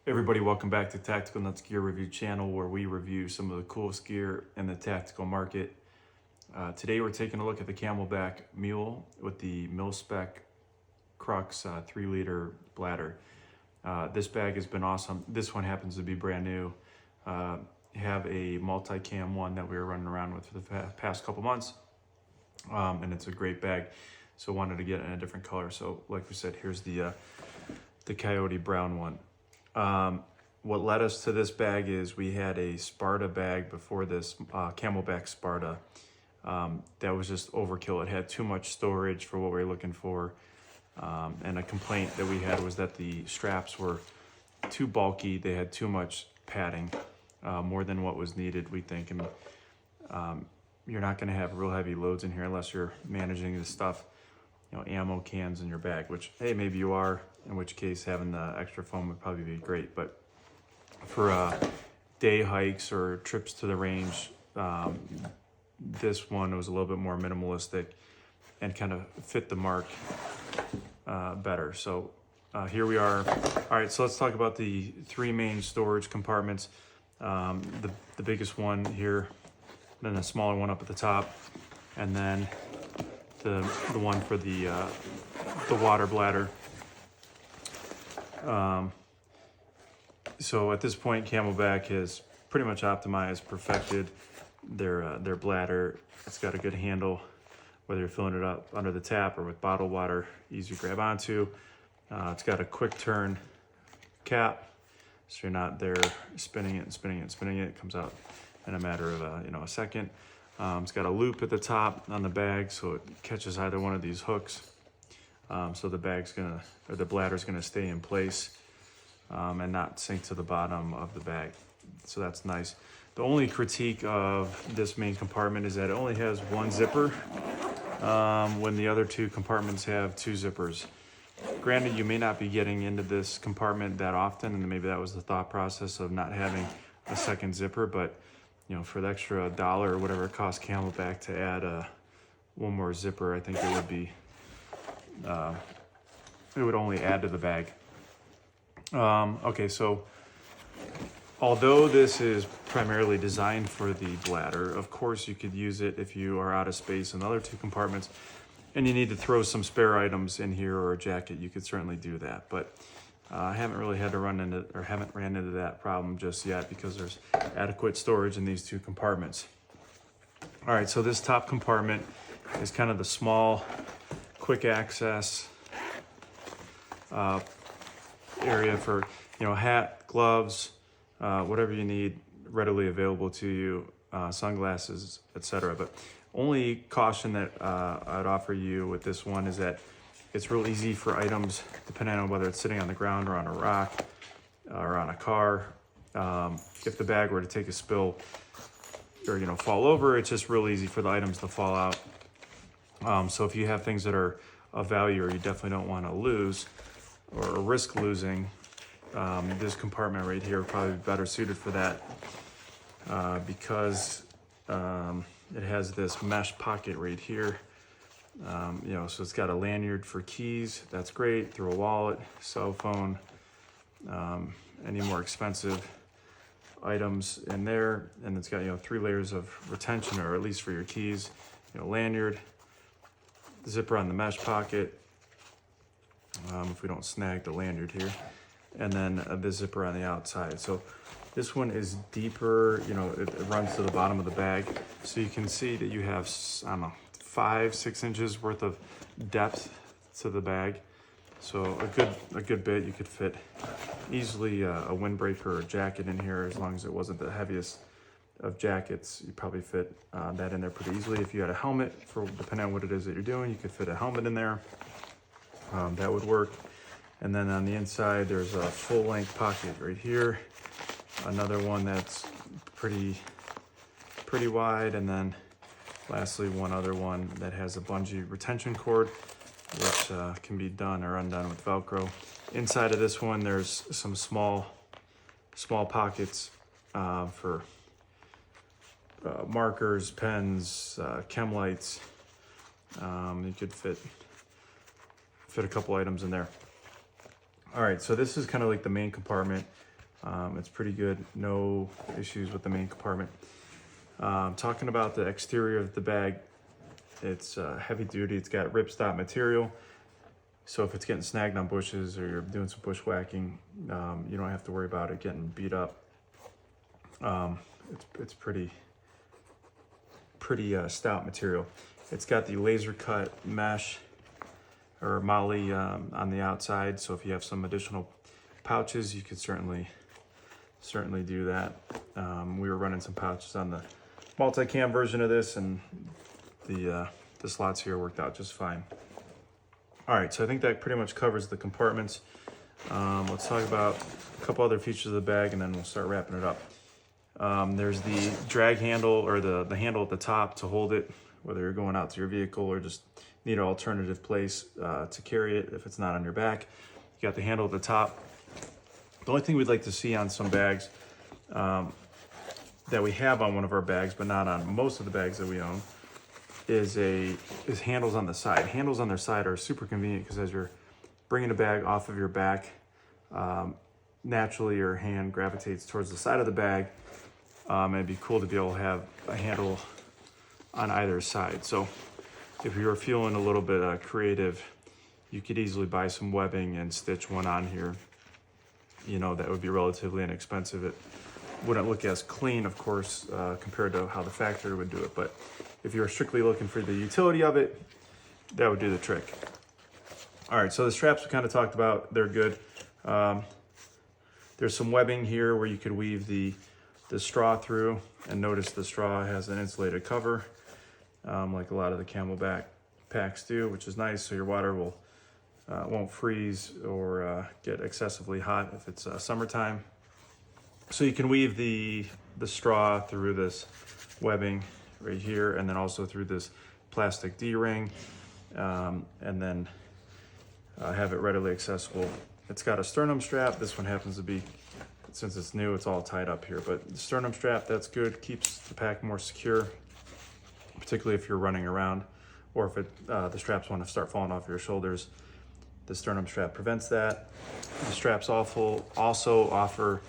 Everybody, welcome back to Tactical Nuts Gear Review channel, where we review some of the coolest gear in the tactical market. Today we're taking a look at the Camelbak M.U.L.E with the mil-spec Crux 3-liter bladder. This bag has been awesome. This one happens to be brand new. Have a multi-cam one that we were running around with for the past couple months, and it's a great bag. So wanted to get it in a different color. So like we said, here's the Coyote brown one. What led us to this bag is we had a Sparta bag before this, Camelbak Sparta, that was just overkill. It had too much storage for what we were looking for. And a complaint that we had was that the straps were too bulky. They had too much padding, more than what was needed, we think. And you're not going to have real heavy loads in here unless you're managing the stuff, ammo cans in your bag, which, hey, maybe you are, in which case having the extra foam would probably be great. But for day hikes or trips to the range, this one was a little bit more minimalistic and kind of fit the mark better. So here we are. All right, so let's talk about the three main storage compartments. The biggest one here, then a smaller one up at the top, and then the one for the water bladder. So at this point, Camelbak has pretty much optimized, perfected their bladder. It's got a good handle, whether you're filling it up under the tap or with bottled water, easy to grab onto. It's got a quick turn cap, so you're not there spinning it and spinning it and spinning it. It comes out in a matter of a second. It's got a loop at the top on the bag, so it catches either one of these hooks. So the bladder's gonna stay in place and not sink to the bottom of the bag. So that's nice. The only critique of this main compartment is that it only has one zipper, when the other two compartments have two zippers. Granted, you may not be getting into this compartment that often, and maybe that was the thought process of not having a second zipper, but for the extra $1 or whatever it costs Camelbak to add one more zipper, I think it would be it would only add to the bag. Okay, so although this is primarily designed for the bladder, of course you could use it if you are out of space in the other two compartments and you need to throw some spare items in here or a jacket. You could certainly do that, but I haven't really had to ran into that problem just yet because there's adequate storage in these two compartments. All right, so this top compartment is kind of the small, quick access area for hat, gloves, whatever you need readily available to you, sunglasses, etc. But only caution that I'd offer you with this one is that it's real easy for items, depending on whether it's sitting on the ground or on a rock or on a car. If the bag were to take a spill or fall over, it's just real easy for the items to fall out. So if you have things that are of value or you definitely don't want to lose or risk losing, this compartment right here would probably be better suited for that, because it has this mesh pocket right here. So it's got a lanyard for keys. That's great. Throw a wallet, cell phone, any more expensive items in there. And it's got 3 layers of retention, or at least for your keys. Lanyard, zipper on the mesh pocket, if we don't snag the lanyard here, and then the zipper on the outside. So this one is deeper, it runs to the bottom of the bag. So you can see that you have, 5-6 inches worth of depth to the bag. So a good bit. You could fit easily a windbreaker or a jacket in here, as long as it wasn't the heaviest of jackets. You probably fit that in there pretty easily. If you had a helmet, depending on what it is that you're doing, you could fit a helmet in there. That would work. And then on the inside, there's a full-length pocket right here. Another one that's pretty wide, and then lastly, one other one that has a bungee retention cord, which can be done or undone with Velcro. Inside of this one, there's some small pockets for markers, pens, chem lights. You could fit a couple items in there. All right, so this is kind of like the main compartment. It's pretty good, no issues with the main compartment. Talking about the exterior of the bag, it's heavy duty, it's got ripstop material. So if it's getting snagged on bushes or you're doing some bushwhacking, you don't have to worry about it getting beat up. It's pretty stout material. It's got the laser cut mesh or M.U.L.E on the outside. So if you have some additional pouches, you could certainly do that. We were running some pouches on the multi-cam version of this, and the slots here worked out just fine. All right, so I think that pretty much covers the compartments. Let's talk about a couple other features of the bag, and then we'll start wrapping it up. There's the drag handle, or the handle at the top to hold it, whether you're going out to your vehicle or just need an alternative place to carry it if it's not on your back. You got the handle at the top. The only thing we'd like to see on some bags that we have on one of our bags, but not on most of the bags that we own, is handles on the side. Handles on their side are super convenient because as you're bringing a bag off of your back, naturally your hand gravitates towards the side of the bag. It'd be cool to be able to have a handle on either side. So if you're feeling a little bit creative, you could easily buy some webbing and stitch one on here. You know, that would be relatively inexpensive. It wouldn't look as clean, of course, compared to how the factory would do it. But if you're strictly looking for the utility of it, that would do the trick. All right, so the straps we kind of talked about, they're good. There's some webbing here where you could weave the straw through, and notice the straw has an insulated cover, like a lot of the Camelbak packs do, which is nice, so your water won't freeze or get excessively hot if it's summertime. So you can weave the straw through this webbing right here, and then also through this plastic D-ring, and then have it readily accessible. It's got a sternum strap. This one happens to be, since it's new, it's all tied up here, but the sternum strap, that's good, keeps the pack more secure, particularly if you're running around, or if the straps want to start falling off your shoulders. The sternum strap prevents that. The straps also offer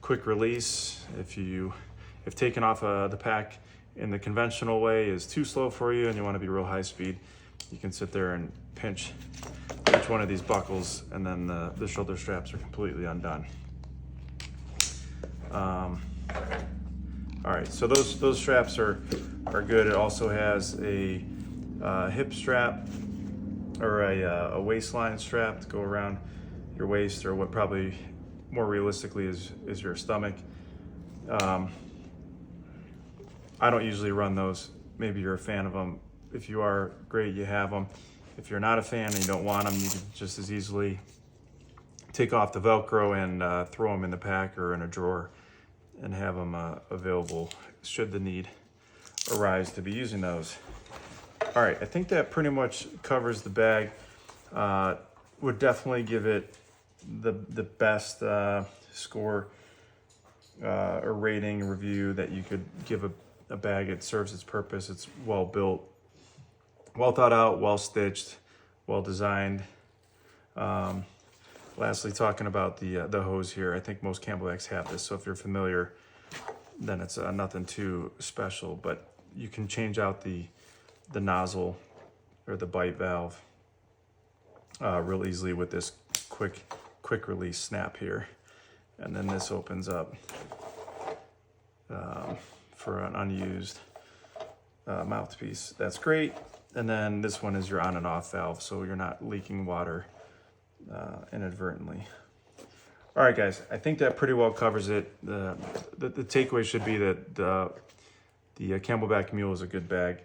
quick release. If taking off the pack in the conventional way is too slow for you and you want to be real high speed, you can sit there and pinch each one of these buckles, and then the shoulder straps are completely undone. All right, so those straps are good. It also has a hip strap, or a waistline strap to go around your waist, or what probably more realistically is your stomach. I don't usually run those. Maybe you're a fan of them. If you are, great, you have them. If you're not a fan and you don't want them, you can just as easily take off the Velcro and throw them in the pack or in a drawer and have them available should the need arise to be using those. All right, I think that pretty much covers the bag. Would definitely give it the best score or rating review that you could give a bag. It serves its purpose. It's well built, well thought out, well stitched, well designed. Lastly, talking about the hose here, I think most Camelbaks have this, so if you're familiar, then it's nothing too special, but you can change out the nozzle or the bite valve real easily with this quick release snap here, and then this opens up for an unused mouthpiece. That's great. And then this one is your on and off valve, so you're not leaking water inadvertently. All right, guys, I think that pretty well covers it. The takeaway should be that the Camelbak M.U.L.E is a good bag.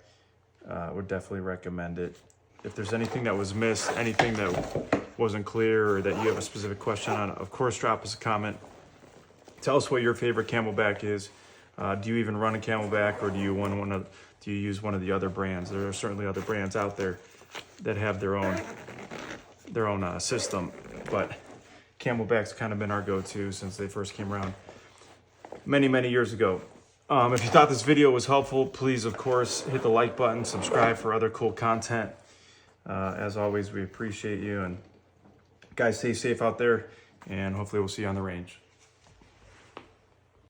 Would definitely recommend it. If there's anything that was missed, anything that wasn't clear, or that you have a specific question on, of course, drop us a comment. Tell us what your favorite Camelbak is. Do you even run a Camelbak, or do you use one of the other brands? There are certainly other brands out there that have their own system, but Camelbak's kind of been our go-to since they first came around many years ago. If you thought this video was helpful, please, of course, hit the like button, subscribe for other cool content. As always, we appreciate you, and guys, stay safe out there, and hopefully we'll see you on the range.